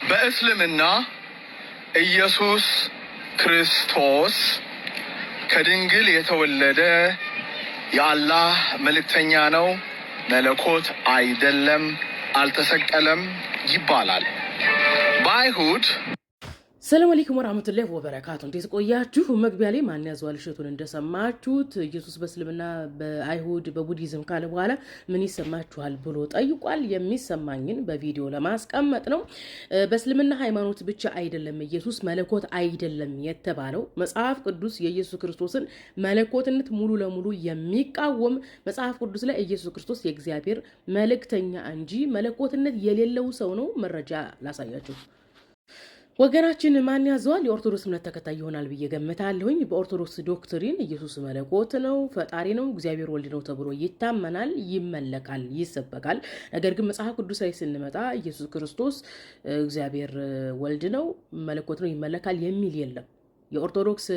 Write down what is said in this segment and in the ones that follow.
በእስልምና ኢየሱስ ክርስቶስ ከድንግል የተወለደ የአላህ መልእክተኛ ነው፣ መለኮት አይደለም፣ አልተሰቀለም ይባላል። በአይሁድ ሰላም አለይኩም ወራህመቱላሂ ወበረካቱ። እንዴት ቆያችሁ? መግቢያ ላይ ማን ያዘዋል እሸቱን እንደሰማችሁት ኢየሱስ በእስልምና በአይሁድ በቡዲዝም ካለ በኋላ ምን ይሰማችኋል ብሎ ጠይቋል። የሚሰማኝን በቪዲዮ ለማስቀመጥ ነው። በእስልምና ሃይማኖት ብቻ አይደለም ኢየሱስ መለኮት አይደለም የተባለው። መጽሐፍ ቅዱስ የኢየሱስ ክርስቶስን መለኮትነት ሙሉ ለሙሉ የሚቃወም መጽሐፍ ቅዱስ ላይ ኢየሱስ ክርስቶስ የእግዚአብሔር መልእክተኛ እንጂ መለኮትነት የሌለው ሰው ነው። መረጃ ላሳያችሁ። ወገናችን ማን ያዘዋል? የኦርቶዶክስ እምነት ተከታይ ይሆናል ብዬ ገምታለሁኝ። በኦርቶዶክስ ዶክትሪን ኢየሱስ መለኮት ነው፣ ፈጣሪ ነው፣ እግዚአብሔር ወልድ ነው ተብሎ ይታመናል፣ ይመለካል፣ ይሰበካል። ነገር ግን መጽሐፍ ቅዱስ ላይ ስንመጣ ኢየሱስ ክርስቶስ እግዚአብሔር ወልድ ነው፣ መለኮት ነው፣ ይመለካል የሚል የለም። የኦርቶዶክስ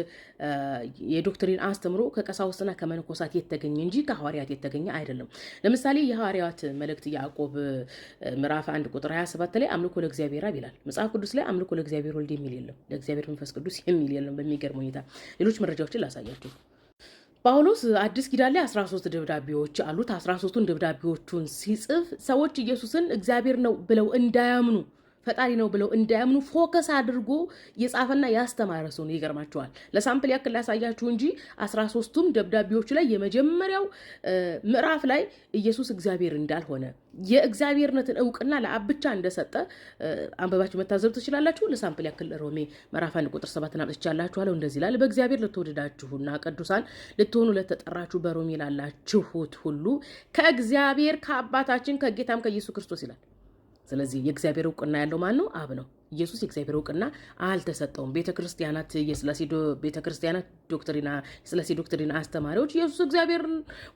የዶክትሪን አስተምሮ ከቀሳውስትና ከመነኮሳት የተገኘ እንጂ ከሐዋርያት የተገኘ አይደለም። ለምሳሌ የሐዋርያት መልእክት ያዕቆብ ምዕራፍ 1 ቁጥር 27 ላይ አምልኮ ለእግዚአብሔር አብ ይላል። መጽሐፍ ቅዱስ ላይ አምልኮ ለእግዚአብሔር ወልድ የሚል የለም፣ ለእግዚአብሔር መንፈስ ቅዱስ የሚል የለም። በሚገርም ሁኔታ ሌሎች መረጃዎችን ላሳያችሁ። ጳውሎስ አዲስ ኪዳን ላይ 13 ደብዳቤዎች አሉት። 13ቱን ደብዳቤዎቹን ሲጽፍ ሰዎች ኢየሱስን እግዚአብሔር ነው ብለው እንዳያምኑ ፈጣሪ ነው ብለው እንዳያምኑ ፎከስ አድርጎ የጻፈና ያስተማረ ሰው ነው። ይገርማቸዋል። ለሳምፕል ያክል ያሳያችሁ እንጂ 13ቱም ደብዳቤዎች ላይ የመጀመሪያው ምዕራፍ ላይ ኢየሱስ እግዚአብሔር እንዳልሆነ የእግዚአብሔርነትን እውቅና ለአብ ብቻ እንደሰጠ አንበባችሁ መታዘብ ትችላላችሁ። ለሳምፕል ያክል ሮሜ ምዕራፍ 1 ቁጥር 7 አምጥቻላችኋለሁ። እንደዚህ ይላል፣ በእግዚአብሔር ለተወደዳችሁና ቅዱሳን ልትሆኑ ለተጠራችሁ በሮሜ ላላችሁት ሁሉ ከእግዚአብሔር ከአባታችን ከጌታም ከኢየሱስ ክርስቶስ ይላል። ስለዚህ የእግዚአብሔር እውቅና ያለው ማን ነው? አብ ነው። ኢየሱስ የእግዚአብሔር እውቅና አልተሰጠውም። ቤተክርስቲያናት ዶክትሪና አስተማሪዎች ኢየሱስ እግዚአብሔር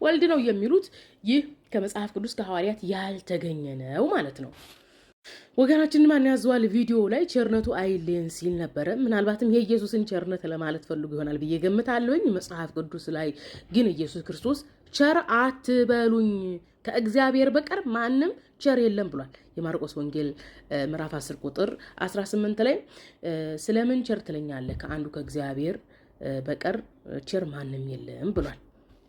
ወልድ ነው የሚሉት ይህ ከመጽሐፍ ቅዱስ ከሐዋርያት ያልተገኘ ነው ማለት ነው። ወገናችን ማን ያዘዋል ቪዲዮ ላይ ቸርነቱ አይለየን ሲል ነበረ። ምናልባትም የኢየሱስን ቸርነት ለማለት ፈልጉ ይሆናል ብዬ ገምታለሁኝ። መጽሐፍ ቅዱስ ላይ ግን ኢየሱስ ክርስቶስ ቸር አትበሉኝ ከእግዚአብሔር በቀር ማንም ቸር የለም ብሏል። የማርቆስ ወንጌል ምዕራፍ 10 ቁጥር 18 ላይ ስለምን ቸር ትለኛለህ ከአንዱ ከእግዚአብሔር በቀር ቸር ማንም የለም ብሏል።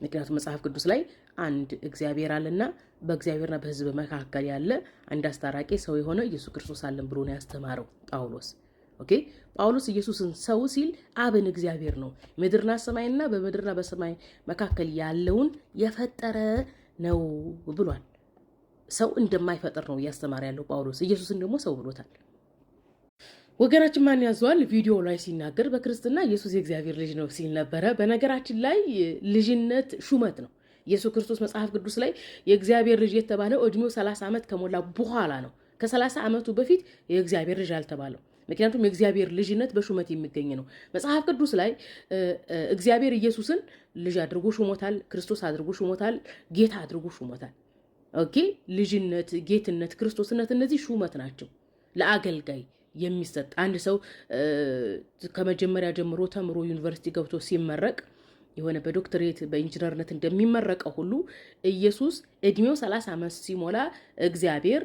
ምክንያቱም መጽሐፍ ቅዱስ ላይ አንድ እግዚአብሔር አለና በእግዚአብሔርና በሕዝብ መካከል ያለ አንድ አስታራቂ ሰው የሆነ ኢየሱስ ክርስቶስ አለን ብሎ ነው ያስተማረው ጳውሎስ። ኦኬ ጳውሎስ ኢየሱስን ሰው ሲል አብን እግዚአብሔር ነው፣ ምድርና ሰማይና በምድርና በሰማይ መካከል ያለውን የፈጠረ ነው ብሏል። ሰው እንደማይፈጥር ነው እያስተማረ ያለው ጳውሎስ። ኢየሱስን ደግሞ ሰው ብሎታል። ወገናችን ማን ያዘዋል ቪዲዮ ላይ ሲናገር በክርስትና ኢየሱስ የእግዚአብሔር ልጅ ነው ሲል ነበረ። በነገራችን ላይ ልጅነት ሹመት ነው። ኢየሱስ ክርስቶስ መጽሐፍ ቅዱስ ላይ የእግዚአብሔር ልጅ የተባለው እድሜው 30 ዓመት ከሞላ በኋላ ነው። ከ30 ዓመቱ በፊት የእግዚአብሔር ልጅ አልተባለው። ምክንያቱም የእግዚአብሔር ልጅነት በሹመት የሚገኝ ነው። መጽሐፍ ቅዱስ ላይ እግዚአብሔር ኢየሱስን ልጅ አድርጎ ሹሞታል፣ ክርስቶስ አድርጎ ሹሞታል፣ ጌታ አድርጎ ሹሞታል። ኦኬ ልጅነት፣ ጌትነት፣ ክርስቶስነት እነዚህ ሹመት ናቸው ለአገልጋይ የሚሰጥ። አንድ ሰው ከመጀመሪያ ጀምሮ ተምሮ ዩኒቨርሲቲ ገብቶ ሲመረቅ የሆነ በዶክትሬት በኢንጂነርነት እንደሚመረቀው ሁሉ ኢየሱስ እድሜው 30 ዓመት ሲሞላ እግዚአብሔር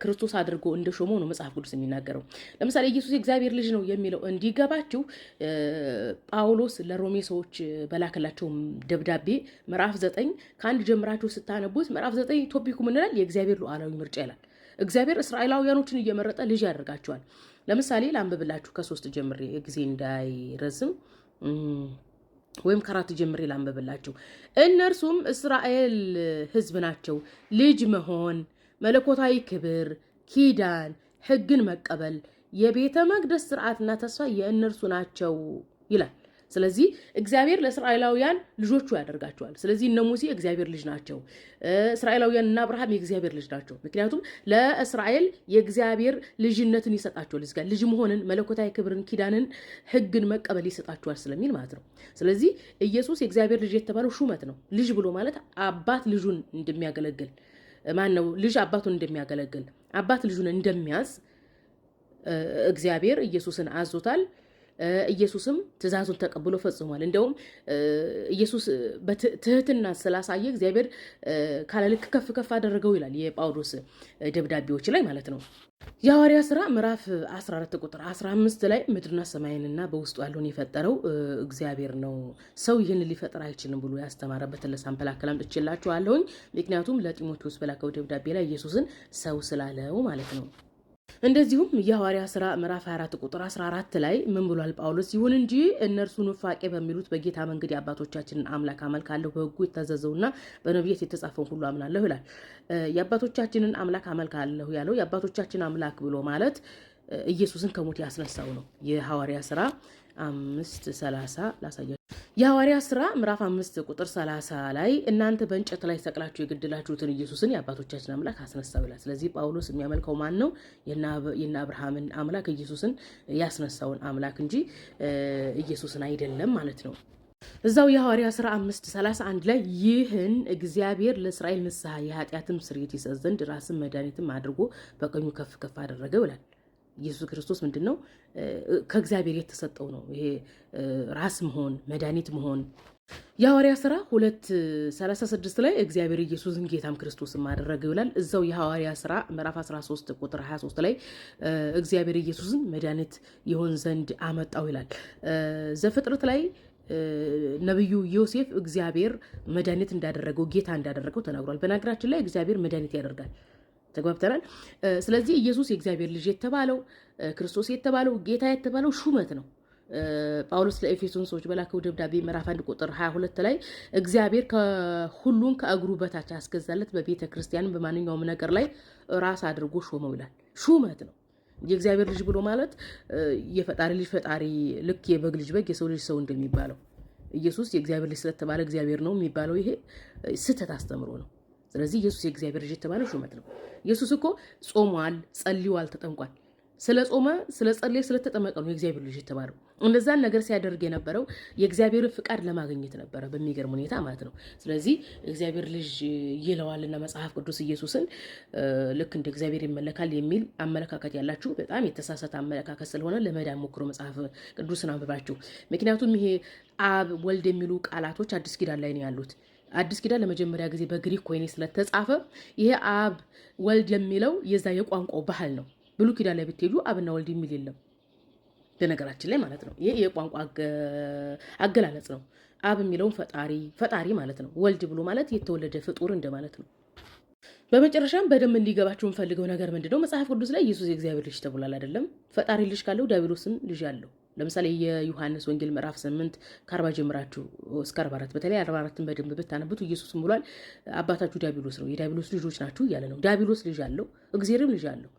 ክርስቶስ አድርጎ እንደሾመው ነው መጽሐፍ ቅዱስ የሚናገረው። ለምሳሌ ኢየሱስ የእግዚአብሔር ልጅ ነው የሚለው እንዲገባችሁ ጳውሎስ ለሮሜ ሰዎች በላከላቸው ደብዳቤ ምዕራፍ 9 ከአንድ ጀምራችሁ ስታነቡት ምዕራፍ 9 ቶፒኩ ምን ይላል? የእግዚአብሔር ሉዓላዊ ምርጫ ይላል። እግዚአብሔር እስራኤላውያኖችን እየመረጠ ልጅ ያደርጋቸዋል። ለምሳሌ ላንብብላችሁ ከ3 ጀምሬ ጊዜ እንዳይረዝም ወይም ከ4 ጀምሬ ላንብብላችሁ። እነርሱም እስራኤል ሕዝብ ናቸው። ልጅ መሆን፣ መለኮታዊ ክብር፣ ኪዳን፣ ሕግን መቀበል፣ የቤተ መቅደስ ስርዓትና ተስፋ የእነርሱ ናቸው ይላል። ስለዚህ እግዚአብሔር ለእስራኤላውያን ልጆቹ ያደርጋቸዋል። ስለዚህ እነ ሙሴ የእግዚአብሔር ልጅ ናቸው። እስራኤላውያን እና አብርሃም የእግዚአብሔር ልጅ ናቸው። ምክንያቱም ለእስራኤል የእግዚአብሔር ልጅነትን ይሰጣቸዋል። እዚህ ጋር ልጅ መሆንን፣ መለኮታዊ ክብርን፣ ኪዳንን፣ ሕግን መቀበል ይሰጣቸዋል ስለሚል ማለት ነው። ስለዚህ ኢየሱስ የእግዚአብሔር ልጅ የተባለው ሹመት ነው። ልጅ ብሎ ማለት አባት ልጁን እንደሚያገለግል ማን ነው? ልጅ አባቱን እንደሚያገለግል አባት ልጁን እንደሚያዝ እግዚአብሔር ኢየሱስን አዞታል። ኢየሱስም ትእዛዙን ተቀብሎ ፈጽሟል። እንደውም ኢየሱስ በትህትና ስላሳየ እግዚአብሔር ካለልክ ከፍ ከፍ አደረገው ይላል የጳውሎስ ደብዳቤዎች ላይ ማለት ነው። የሐዋርያ ሥራ ምዕራፍ 14 ቁጥር 15 ላይ ምድርና ሰማይንና በውስጡ ያለውን የፈጠረው እግዚአብሔር ነው፣ ሰው ይህን ሊፈጥር አይችልም ብሎ ያስተማረበትን ለሳምፕል አክል አምጥቼላችኋለሁኝ። ምክንያቱም ለጢሞቴዎስ በላከው ደብዳቤ ላይ ኢየሱስን ሰው ስላለው ማለት ነው። እንደዚሁም የሐዋርያ ሥራ ምዕራፍ 24 ቁጥር 14 ላይ ምን ብሏል ጳውሎስ? ይሁን እንጂ እነርሱ ኑፋቄ በሚሉት በጌታ መንገድ የአባቶቻችንን አምላክ አመልካለሁ፣ በሕጉ የታዘዘውና በነቢያት የተጻፈውን ሁሉ አምናለሁ ይላል። የአባቶቻችንን አምላክ አመልካለሁ ያለው የአባቶቻችን አምላክ ብሎ ማለት ኢየሱስን ከሞት ያስነሳው ነው። የሐዋርያ ሥራ 5:30 ላሳያችሁ። የሐዋርያ ሥራ ምዕራፍ 5 ቁጥር 30 ላይ እናንተ በእንጨት ላይ ሰቅላችሁ የገደላችሁትን ኢየሱስን የአባቶቻችን አምላክ አስነሳው ይላል። ስለዚህ ጳውሎስ የሚያመልከው ማን ነው? የእነ አብርሃምን አምላክ ኢየሱስን ያስነሳውን አምላክ እንጂ ኢየሱስን አይደለም ማለት ነው። እዛው የሐዋርያ ሥራ 5:31 ላይ ይህን እግዚአብሔር ለእስራኤል ንስሐ የኃጢአትም ስርየት ይሰጥ ዘንድ ራስን መድኃኒትም አድርጎ በቀኙ ከፍ ከፍ አደረገው ይላል። ኢየሱስ ክርስቶስ ምንድን ነው? ከእግዚአብሔር የተሰጠው ነው። ይሄ ራስ መሆን መድኃኒት መሆን። የሐዋርያ ሥራ 2:36 ላይ እግዚአብሔር ኢየሱስን ጌታም ክርስቶስም አደረገው ይላል። እዛው የሐዋርያ ሥራ ምዕራፍ 13 ቁጥር 23 ላይ እግዚአብሔር ኢየሱስን መድኃኒት ይሆን ዘንድ አመጣው ይላል። ዘፍጥረት ላይ ነብዩ ዮሴፍ እግዚአብሔር መድኃኒት እንዳደረገው ጌታ እንዳደረገው ተናግሯል። በነገራችን ላይ እግዚአብሔር መድኃኒት ያደርጋል። ተግባብተናል። ስለዚህ ኢየሱስ የእግዚአብሔር ልጅ የተባለው ክርስቶስ የተባለው ጌታ የተባለው ሹመት ነው። ጳውሎስ ለኤፌሶን ሰዎች በላከው ደብዳቤ ምዕራፍ 1 ቁጥር 22 ላይ እግዚአብሔር ከሁሉን ከእግሩ በታች ያስገዛለት በቤተ ክርስቲያን በማንኛውም ነገር ላይ ራስ አድርጎ ሾመው ይላል። ሹመት ነው። የእግዚአብሔር ልጅ ብሎ ማለት የፈጣሪ ልጅ ፈጣሪ፣ ልክ የበግ ልጅ በግ፣ የሰው ልጅ ሰው እንደሚባለው ኢየሱስ የእግዚአብሔር ልጅ ስለተባለ እግዚአብሔር ነው የሚባለው። ይሄ ስህተት አስተምሮ ነው። ስለዚህ ኢየሱስ የእግዚአብሔር ልጅ የተባለው ሹመት ነው። ኢየሱስ እኮ ጾሟል፣ ጸልዩዋል፣ ተጠምቋል። ስለ ጾመ፣ ስለ ጸለየ፣ ስለተጠመቀ ነው የእግዚአብሔር ልጅ የተባለው። እንደዛን ነገር ሲያደርግ የነበረው የእግዚአብሔርን ፍቃድ ለማግኘት ነበረ፣ በሚገርም ሁኔታ ማለት ነው። ስለዚህ እግዚአብሔር ልጅ ይለዋልና መጽሐፍ ቅዱስ ኢየሱስን ልክ እንደ እግዚአብሔር ይመለካል የሚል አመለካከት ያላችሁ በጣም የተሳሳተ አመለካከት ስለሆነ ለመዳን ሞክሮ መጽሐፍ ቅዱስን አንብባችሁ። ምክንያቱም ይሄ አብ ወልድ የሚሉ ቃላቶች አዲስ ኪዳን ላይ ነው ያሉት። አዲስ ኪዳን ለመጀመሪያ ጊዜ በግሪክ ኮይኔ ስለተጻፈ ይሄ አብ ወልድ የሚለው የዛ የቋንቋው ባህል ነው። ብሉይ ኪዳን ላይ ብትሄዱ አብና ወልድ የሚል የለም በነገራችን ላይ ማለት ነው። ይሄ የቋንቋ አገላለጽ ነው። አብ የሚለውን ፈጣሪ ማለት ነው። ወልድ ብሎ ማለት የተወለደ ፍጡር እንደማለት ነው። በመጨረሻም በደንብ እንዲገባችሁ የምፈልገው ነገር ምንድነው? መጽሐፍ ቅዱስ ላይ ኢየሱስ የእግዚአብሔር ልጅ ተብሏል አይደለም። ፈጣሪ ልጅ ካለው ዲያብሎስም ልጅ አለው። ለምሳሌ የዮሐንስ ወንጌል ምዕራፍ 8 ከ40 ጀምራችሁ እስከ 44 በተለይ 44ን በደንብ ብታነቡት ኢየሱስም ብሏል አባታችሁ ዲያብሎስ ነው፣ የዲያብሎስ ልጆች ናችሁ እያለ ነው። ዲያብሎስ ልጅ አለው፣ እግዚአብሔርም ልጅ አለው።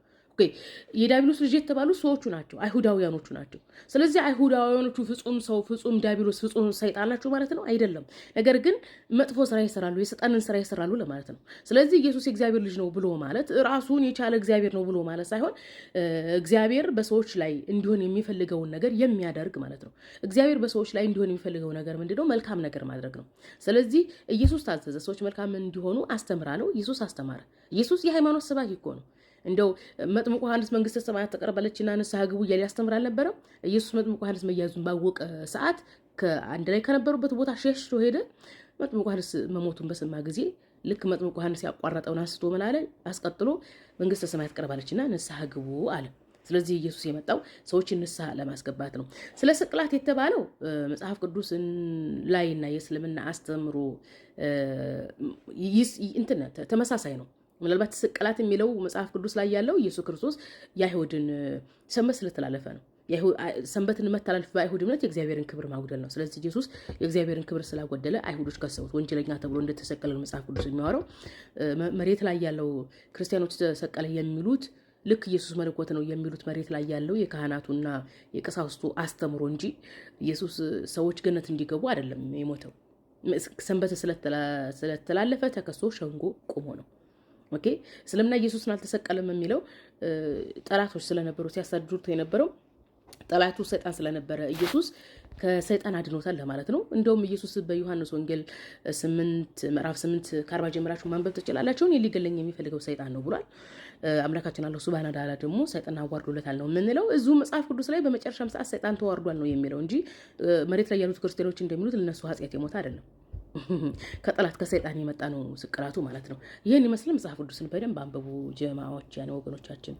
የዲያብሎስ ልጅ የተባሉ ሰዎቹ ናቸው፣ አይሁዳውያኖቹ ናቸው። ስለዚህ አይሁዳውያኖቹ ፍጹም ሰው፣ ፍጹም ዲያብሎስ፣ ፍጹም ሰይጣን ናቸው ማለት ነው አይደለም። ነገር ግን መጥፎ ስራ ይሰራሉ፣ የሰይጣንን ስራ ይሰራሉ ለማለት ነው። ስለዚህ ኢየሱስ የእግዚአብሔር ልጅ ነው ብሎ ማለት ራሱን የቻለ እግዚአብሔር ነው ብሎ ማለት ሳይሆን እግዚአብሔር በሰዎች ላይ እንዲሆን የሚፈልገውን ነገር የሚያደርግ ማለት ነው። እግዚአብሔር በሰዎች ላይ እንዲሆን የሚፈልገው ነገር ምንድነው? መልካም ነገር ማድረግ ነው። ስለዚህ ኢየሱስ ታዘዘ፣ ሰዎች መልካም እንዲሆኑ አስተምራ ነው። ኢየሱስ አስተማረ። ኢየሱስ የሃይማኖት ሰባኪ እኮ ነው። እንደው መጥምቁ ዮሐንስ መንግስተ ሰማያት ተቀርባለችና ንስሐ ግቡ እያለ ያስተምር አልነበረም? ኢየሱስ መጥምቁ ዮሐንስ መያዙን ባወቀ ሰዓት ከአንድ ላይ ከነበሩበት ቦታ ሸሽቶ ሄደ። መጥምቁ ዮሐንስ መሞቱን በሰማ ጊዜ ልክ መጥምቁ ዮሐንስ ያቋረጠውን አንስቶ ምን አለ? አስቀጥሎ መንግስተ ሰማያት ተቀርባለችና ንስሐ ግቡ አለ። ስለዚህ ኢየሱስ የመጣው ሰዎችን ንስሐ ለማስገባት ነው። ስለ ስቅላት የተባለው መጽሐፍ ቅዱስ ላይና የእስልምና አስተምሮ ተመሳሳይ ነው። ምናልባት ስቅላት የሚለው መጽሐፍ ቅዱስ ላይ ያለው ኢየሱስ ክርስቶስ የአይሁድን ሰንበት ስለተላለፈ ነው። ሰንበትን መተላለፍ በአይሁድ እምነት የእግዚአብሔርን ክብር ማጉደል ነው። ስለዚህ ኢየሱስ የእግዚአብሔርን ክብር ስላጎደለ አይሁዶች ከሰውት ወንጀለኛ ተብሎ እንደተሰቀለ መጽሐፍ ቅዱስ የሚያወራው። መሬት ላይ ያለው ክርስቲያኖች ተሰቀለ የሚሉት ልክ ኢየሱስ መለኮት ነው የሚሉት መሬት ላይ ያለው የካህናቱና የቀሳውስቱ አስተምሮ እንጂ ኢየሱስ ሰዎች ገነት እንዲገቡ አይደለም የሞተው። ሰንበት ስለተላለፈ ተከሶ ሸንጎ ቆሞ ነው። ኦኬ። እስልምና ኢየሱስን አልተሰቀለም የሚለው ጠላቶች ስለነበሩ ሲያሳድዱት የነበረው ጠላቱ ሰይጣን ስለነበረ ኢየሱስ ከሰይጣን አድኖታል ለማለት ነው። እንደውም ኢየሱስ በዮሐንስ ወንጌል 8 ምዕራፍ 8 ከ40 ጀምራችሁ ማንበብ ትችላላችሁ። እኔ ሊገለኝ የሚፈልገው ሰይጣን ነው ብሏል። አምላካችን አላህ ሱብሃነሁ ወተዓላ ደግሞ ሰይጣን አዋርዶለታል ነው የምንለው። እዙ መጽሐፍ ቅዱስ ላይ በመጨረሻም ሰዓት ሰይጣን ተዋርዷል ነው የሚለው እንጂ መሬት ላይ ያሉት ክርስቲያኖች እንደሚሉት ለነሱ ኃጢአት የሞተ አይደለም። ከጠላት ከሰይጣን የመጣ ነው ስቅራቱ ማለት ነው። ይህን ይመስል መጽሐፍ ቅዱስን በደንብ አንብቡ ጀማዎች፣ ያነ ወገኖቻችን።